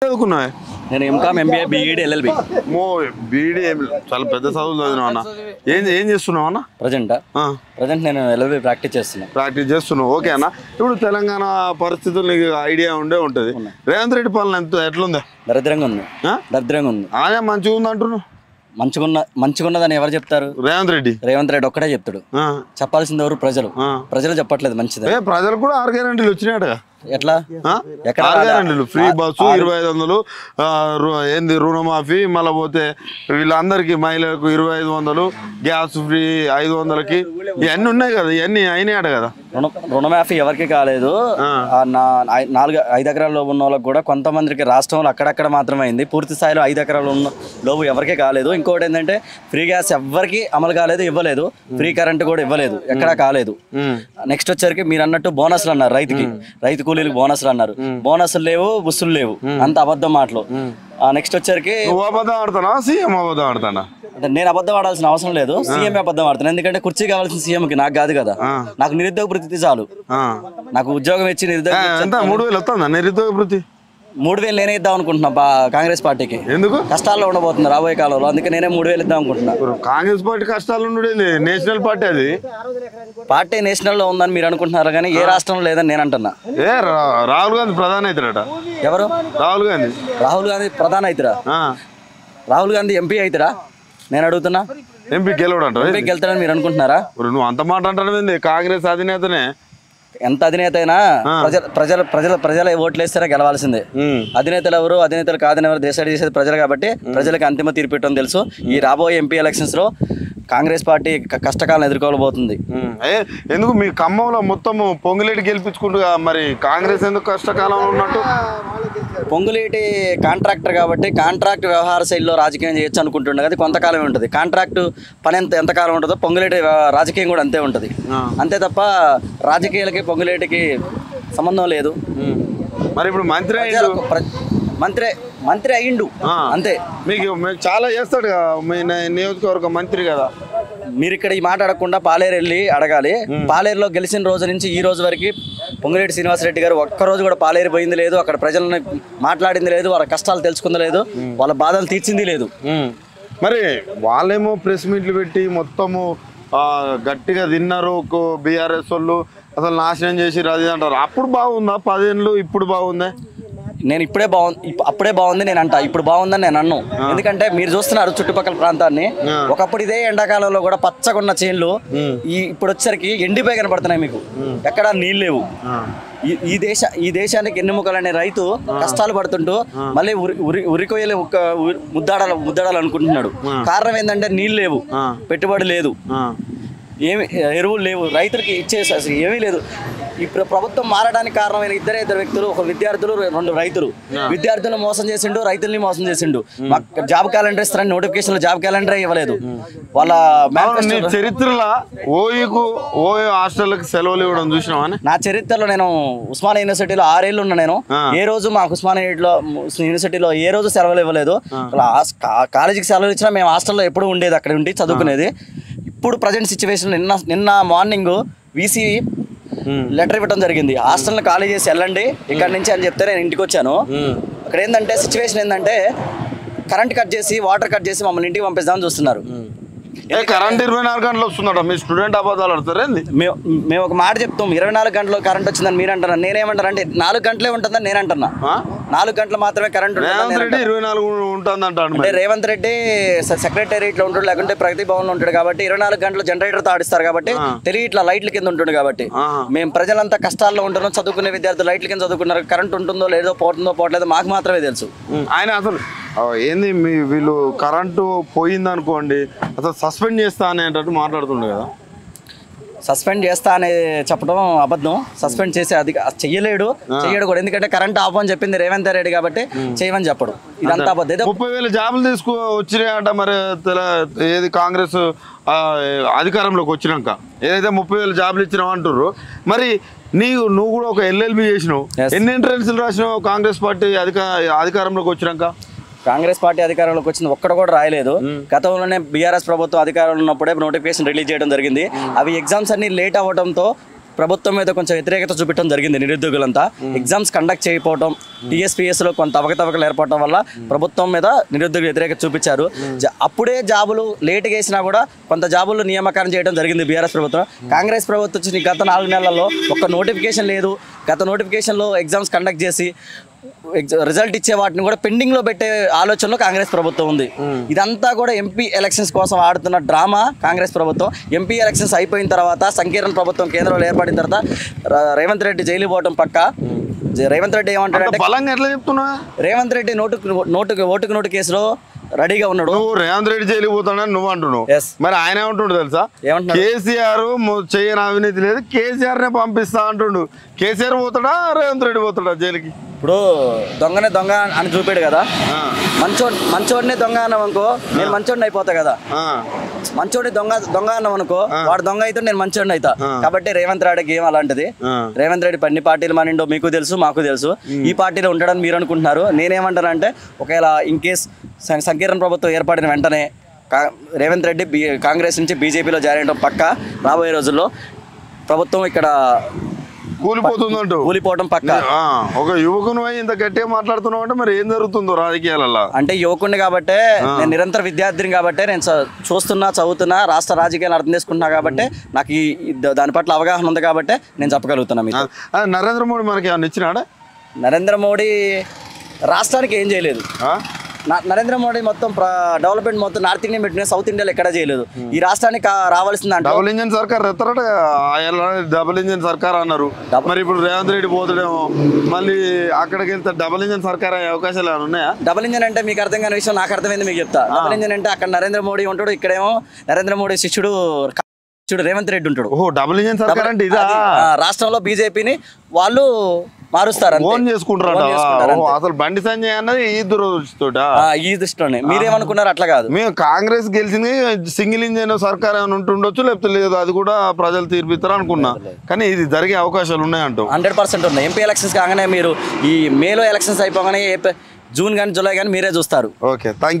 చదువుకున్నావే? నేను MCom MBA BEd LLB. BEd చాలా పెద్ద చదువులు చదివినావు అన్న. ఏం చేస్తున్నావు అన్న? ప్రజెంట్ నేను ఎల్ఎల్బి ప్రాక్టీస్ చేస్తున్నావు. ఓకే అన్న. ఇప్పుడు తెలంగాణ పరిస్థితులు నీకు ఐడియా ఉంటుంది. రేవంత్ రెడ్డి పాలన ఎట్లుందా? దరిద్రంగా ఉంది. ఆయన మంచిగా ఉంది అంటున్నావు. మంచిగున్నదని ఎవరు చెప్తారు? రేవంత్ రెడ్డి ఒక్కడే చెప్తాడు. చెప్పాల్సింది ఎవరు? ప్రజలు చెప్పట్లేదు మంచిది. ప్రజలు కూడా 6 గ్యారెంటీలు వచ్చినాయట. ఎట్లా? ఫ్రీ బస్సు, 2500 ఏంది రుణమాఫీ, మళ్ళీ పోతే వీళ్ళందరికి మహిళలకు 2500, గ్యాస్ ఫ్రీ 500కి, ఇవన్నీ ఉన్నాయి కదా, ఇవన్నీ అయినాయట కదా. రుణమాఫీ ఎవరికి కాలేదు. 5 ఎకరాల్లో ఉన్న వాళ్ళకి కూడా కొంతమందికి రాష్ట్రంలో అక్కడక్కడ మాత్రమే అయింది. పూర్తి స్థాయిలో 5 ఎకరాలు ఉన్న లోపు ఎవరికి కాలేదు. ఇంకోటి ఏంటంటే ఫ్రీ గ్యాస్ ఎవరికి అమలు కాలేదు, ఇవ్వలేదు. ఫ్రీ కరెంట్ కూడా ఇవ్వలేదు, ఎక్కడా కాలేదు. నెక్స్ట్ వచ్చరికి మీరు అన్నట్టు బోనస్లు అన్నారు. రైతు కూలీలకు బోనస్లు అన్నారు. బోనస్లు లేవు, బుస్సులు లేవు, అంత అబద్ధం మాటలు. నెక్స్ట్ వచ్చరికి నేను అబద్ధం ఆడాల్సిన అవసరం లేదు. సీఎం అబద్ధం ఆడుతాను. ఎందుకంటే కుర్చీ కావాల్సిన సీఎంకి నాకు కాదు కదా. నాకు నిరుద్యోగ వృత్తి చాలు. నాకు ఉద్యోగం ఇచ్చి నిరుద్యోగ 3000 నేనే ఇద్దాం అనుకుంటున్నా కాంగ్రెస్ పార్టీకి. ఎందుకు? కష్టాల్లో ఉండబోతుంది రాబోయే కాలంలో, అందుకే నేనే 3000 ఇద్దాం అనుకుంటున్నా. కాంగ్రెస్ పార్టీ కష్టాలు నేషనల్ పార్టీ, అది పార్టీ నేషనల్ లో ఉందని మీరు అనుకుంటున్నారు కానీ ఏ రాష్ట్రంలో లేదని నేను అంటున్నా. రాహుల్ గాంధీ ప్రధాని అవుతారట. ఎవరు? రాహుల్ గాంధీ ప్రధాని అవుతారా? రాహుల్ గాంధీ ఎంపీ అవుతారా? నేను అడుగుతున్నా. ఎంపీ గెలుతాడని మీరు అనుకుంటున్నారా? నువ్వు అంత మాట అంటావు. కాంగ్రెస్ అధినేతనే. ఎంత అధినేత అయినా ప్రజల ఓట్లు వేస్తారా గెలవాల్సిందే. అధినేతలు ఎవరు, అధినేతలు కాదని ఎవరు డిసైడ్ చేసేది ప్రజలు కాబట్టి ప్రజలకు అంతిమ తీర్పు పెట్టడం తెలుసు. ఈ రాబోయే ఎంపీ ఎలక్షన్స్ లో కాంగ్రెస్ పార్టీ కష్టకాలం ఎదుర్కోబోతుంది. ఎందుకు మీ ఖమ్మంలో మొత్తం పొంగులేటి గెలిపించుకుంటూ మరి కాంగ్రెస్ ఎందుకు కష్టకాలం ఉన్నట్టు? పొంగులేటి కాంట్రాక్టర్ కాబట్టి కాంట్రాక్ట్ వ్యవహార శైలిలో రాజకీయం చేయొచ్చు అనుకుంటుండే. అది కొంతకాలమే ఉంటుంది. కాంట్రాక్టు పని ఎంతకాలం ఉంటుందో పొంగులేటి రాజకీయం కూడా అంతే ఉంటుంది. అంతే తప్ప రాజకీయాలకి పొంగులేటికి సంబంధం లేదు. మరి ఇప్పుడు మంత్రి అయ్యిండు అంతే. మీకు చాలా చేస్తాడు కదా మీ నియోజకవర్గ మంత్రి కదా. మీరు ఇక్కడ ఈ మాట అడగకుండా పాలేరు వెళ్ళి అడగాలి. పాలేరులో గెలిచిన రోజు నుంచి ఈ రోజు వరకు పొంగులేటి శ్రీనివాసరెడ్డి గారు ఒక్కరోజు కూడా పాలేరు పోయింది లేదు. అక్కడ ప్రజలను మాట్లాడింది లేదు. వాళ్ళ కష్టాలు తెలుసుకుంది లేదు. వాళ్ళ బాధలు తీర్చింది లేదు. మరి వాళ్ళేమో ప్రెస్ మీట్లు పెట్టి మొత్తము గట్టిగా తిన్నారు. బీఆర్ఎస్ వాళ్ళు అసలు నాశనం చేసి అది అంటారు. అప్పుడు బాగుందా 10 ఏళ్ళు? ఇప్పుడు బాగుందా? నేను అప్పుడే బాగుంది నేను అంటా. ఇప్పుడు బాగుందని నేను అన్ను. ఎందుకంటే మీరు చూస్తున్నారు చుట్టుపక్కల ప్రాంతాన్ని. ఒకప్పుడు ఇదే ఎండాకాలంలో కూడా పచ్చగున్న చేన్లు ఇప్పుడు వచ్చేసరికి ఎండిపోయి కనపడుతున్నాయి. మీకు ఎక్కడా నీళ్ళు లేవు. ఈ దేశానికి ఎన్నుముకలనే రైతు కష్టాలు పడుతుంటూ మళ్ళీ ఉరికొయ్యలు ముద్దాడాలనుకుంటున్నాడు. కారణం ఏంటంటే నీళ్ళు లేవు, పెట్టుబడి లేదు, ఏమి ఎరువులు లేవు, రైతులకి ఇచ్చేసి అసలు ఏమీ లేదు. ఇప్పుడు ప్రభుత్వం మారడానికి కారణమైన ఇద్దరు వ్యక్తులు, ఒక విద్యార్థులు, 2 రైతులు. విద్యార్థులను మోసం చేసిండు, రైతుల్ని మోసం చేసిండు. మాకు జాబ్ క్యాలెండర్ ఇస్తారని నోటిఫికేషన్ జాబ్ క్యాలెండర్ ఇవ్వలేదు. వాళ్ళ చరిత్రలో ఓయో హాస్టల్కి సెలవులు ఇవ్వడం చూసినావా? నా చరిత్రలో నేను ఉస్మానియా యూనివర్సిటీలో 6 ఏళ్ళు ఉన్నా. నేను ఏ రోజు మాకు ఉస్మానియా యూనివర్సిటీలో ఏ రోజు సెలవులు ఇవ్వలేదు. కాలేజీకి సెలవులు ఇచ్చినా మేము హాస్టల్లో ఎప్పుడు ఉండేది, అక్కడ ఉండి చదువుకునేది. ఇప్పుడు ప్రజెంట్ సిచ్యువేషన్ నిన్న మార్నింగ్ వీసీ లెటర్ ఇవ్వడం జరిగింది. హాస్టల్ని ఖాళీ చేసి వెళ్ళండి ఇక్కడ నుంచి అని చెప్తే నేను ఇంటికి వచ్చాను. అక్కడ ఏంటంటే సిచ్యువేషన్ ఏంటంటే కరెంట్ కట్ చేసి, వాటర్ కట్ చేసి మమ్మల్ని ఇంటికి పంపిస్తామని చూస్తున్నారు. కరెంట్ 24 గంటలు వస్తుందట. మీ స్టూడెంట్ అబద్ధాలు ఆడతారు. మేము ఒక మాట చెప్తాం, 24 గంటలు కరెంట్ వచ్చిందని మీరు అంటారా? నేనేమంటారు అంటే 4 గంటలే ఉంటుందని నేను అంటున్నా. 4 గంటలు మాత్రమే కరెంట్ ఉంటుంది. 24 ఉంటుంది. రేవంత్ రెడ్డి సెక్రటేరియట్ లో ఉంటాడు, లేకుంటే ప్రగతి భవన్ లో ఉంటాడు కాబట్టి 24 గంటలు జనరేటర్ తో ఆడిస్తారు కాబట్టి తెలియ ఇట్లా లైట్ల కింద ఉంటుంది కాబట్టి. మేము ప్రజలంతా కష్టాల్లో ఉంటున్నాం. చదువుకునే విద్యార్థులు లైట్ల కింద చదువుకున్నారు. కరెంట్ ఉంటుందో లేదో, పోవట్లేదో మాకు మాత్రమే తెలుసు. ఆయన అసలు ఏంది వీళ్ళు కరెంటు పోయింది అనుకోండి అసలు సస్పెండ్ చేస్తా అనేటట్టు మాట్లాడుతుండే కదా. సస్పెండ్ చేస్తా అని చెప్పడం అబద్ధం. సస్పెండ్ చేసే అది చెయ్యడు కూడా. ఎందుకంటే కరెంట్ ఆఫ్ అని చెప్పింది రేవంత్ రెడ్డి కాబట్టి చేయమని చెప్పడు. ఇదంతా అబద్ధం. 30,000 జాబులు వచ్చినాయట. మరి ఏది కాంగ్రెస్ అధికారంలోకి వచ్చినాక ఏదైతే 30,000 జాబులు ఇచ్చినావు అంటుర్రు. మరి నువ్వు కూడా ఒక ఎల్ఎల్బి చేసినావు. ఎన్ని ఎంట్రన్స్లు రాసినావు కాంగ్రెస్ పార్టీ అధికారంలోకి వచ్చినాక? కాంగ్రెస్ పార్టీ అధికారంలోకి వచ్చింది ఒక్కడు కూడా రాయలేదు. గతంలోనే బీఆర్ఎస్ ప్రభుత్వం అధికారంలో ఉన్నప్పుడే నోటిఫికేషన్ రిలీజ్ చేయడం జరిగింది. అవి ఎగ్జామ్స్ అన్ని లేట్ అవ్వడంతో ప్రభుత్వం మీద కొంచెం వ్యతిరేకత చూపించడం జరిగింది నిరుద్యోగులంతా. ఎగ్జామ్స్ కండక్ట్ చేయకపోవడం, టీఎస్పీఎస్లో కొంత అవకతవకలు ఏర్పడటం వల్ల ప్రభుత్వం మీద నిరుద్యోగులు వ్యతిరేకత చూపించారు. అప్పుడే జాబులు లేట్గా వేసినా కూడా కొంత జాబులు నియామకం చేయడం జరిగింది బీఆర్ఎస్ ప్రభుత్వం. కాంగ్రెస్ ప్రభుత్వం వచ్చి గత 4 నెలల్లో ఒక్క నోటిఫికేషన్ లేదు. గత నోటిఫికేషన్లో ఎగ్జామ్స్ కండక్ట్ చేసి రిజల్ట్ ఇచ్చే వాటిని కూడా పెండింగ్ లో పెట్టే ఆలోచనలో కాంగ్రెస్ ప్రభుత్వం ఉంది. ఇదంతా కూడా ఎంపీ ఎలక్షన్స్ కోసం ఆడుతున్న డ్రామా కాంగ్రెస్ ప్రభుత్వం. ఎంపీ ఎలక్షన్స్ అయిపోయిన తర్వాత సంకీర్ణ ప్రభుత్వం కేంద్రంలో ఏర్పడిన తర్వాత రేవంత్ రెడ్డి జైలు పోవడం పక్క. రేవంత్ రెడ్డి ఏమంటాడంటే బలంగా ఎట్లా చెప్తున్నా, రేవంత్ రెడ్డి ఓటుకు కేసులో రెడీగా ఉన్నాడు. నువ్వు రేవంత్ రెడ్డి జైలు పోతాడని నువ్వు అంటున్నావు. మరి ఆయన ఏమంటుండు తెలుసా, కేసీఆర్ చేయని అవినీతి లేదు, కేసీఆర్ నే పంపిస్తా అంటుండు. కేసీఆర్ పోతాడా రేవంత్ రెడ్డి పోతాడా జైలుకి? ఇప్పుడు దొంగనే దొంగ అని చూపాడు కదా, మంచోడినే దొంగ అన్నాం అనుకో నేను మంచోడిని అయిపోతా కదా. మంచోడి దొంగ అన్నాం అనుకో వాడు దొంగ అయితే నేను మంచోడిని అవుతా. కాబట్టి రేవంత్ రెడ్డికి ఏం అలాంటిది. రేవంత్ రెడ్డి అన్ని పార్టీలు మానిండో మీకు తెలుసు, మాకు తెలుసు. ఈ పార్టీలో ఉండడం మీరు అనుకుంటున్నారు. నేనేమంటానంటే ఒకవేళ ఇన్ కేస్ సంకీర్ణ ప్రభుత్వం ఏర్పడిన వెంటనే రేవంత్ రెడ్డి కాంగ్రెస్ నుంచి బీజేపీలో జాయిన్ అవడం పక్క. రాబోయే రోజుల్లో ప్రభుత్వం ఇక్కడ కూలిపోవడం పక్క. ఒక యువకుని ఇంత గట్టిగా మాట్లాడుతున్నావు అంటే మరి ఏం జరుగుతుందో రాజకీయాలలో? అంటే యువకుడిని కాబట్టే, నేను నిరంతర విద్యార్థిని కాబట్టే, నేను చూస్తున్నా, చదువుతున్నా, రాష్ట్ర రాజకీయాలు అర్థం చేసుకుంటున్నా కాబట్టి నాకు దాని పట్ల అవగాహన ఉంది కాబట్టి నేను చెప్పగలుగుతున్నా. మీకు నరేంద్ర మోడీ మనకి ఏమన్నా ఇచ్చినాడా? నరేంద్ర మోడీ రాష్ట్రానికి ఏం చేయలేదు. నరేంద్ర మోడీ మొత్తం డెవలప్మెంట్ మొత్తం నార్త్ ఇండియా పెట్టిన, సౌత్ ఇండియాలో ఎక్కడ చేయలేదు. ఈ రాష్ట్రానికి రావాల్సింది డబుల్ ఇంజన్ సర్కార్ ఎత్తారట. డబుల్ ఇంజన్ సర్కార్ అన్నారు. మరి ఇప్పుడు రేవంత్ రెడ్డి పోతాడేమో, మళ్ళీ అక్కడికి వెళ్తే డబుల్ ఇంజన్ సర్కార్ అయ్యే అవకాశాలు ఏమైనా ఉన్నాయా? డబుల్ ఇంజన్ అంటే మీకు అర్థం కాని విషయం నాకు అర్థమైంది, మీకు చెప్తా. డబుల్ ఇంజన్ అంటే అక్కడ నరేంద్ర మోడీ ఉంటాడు, ఇక్కడేమో నరేంద్ర మోడీ శిష్యుడు రేవంత్ రెడ్డి ఉంటాడు. ఓహో, డబుల్ ఇంజన్ సర్కార్ అంటే రాష్ట్రంలో బీజేపీని వాళ్ళు మారుస్తారు, అసలు బండి సంజయ్ అన్నది ఈ దృష్టిలోనే. మీరేమనుకున్నారు? అట్లా కాదు. మేము కాంగ్రెస్ గెలిచింది సింగిల్ ఇంజన్ సర్కార్ ఏమైనా ఉంటుండొచ్చు, లేకపోతే లేదు, అది కూడా ప్రజలు తీర్పిస్తారు అనుకున్నా. కానీ ఇది జరిగే అవకాశాలు ఉన్నాయంటూ 100% ఉన్నాయి. ఎంపీ ఎలక్షన్స్ కాగానే మీరు ఈ మేలో ఎలక్షన్స్ అయిపోగానే జూన్ కానీ జూలై కానీ మీరే చూస్తారు. Okay, thank you.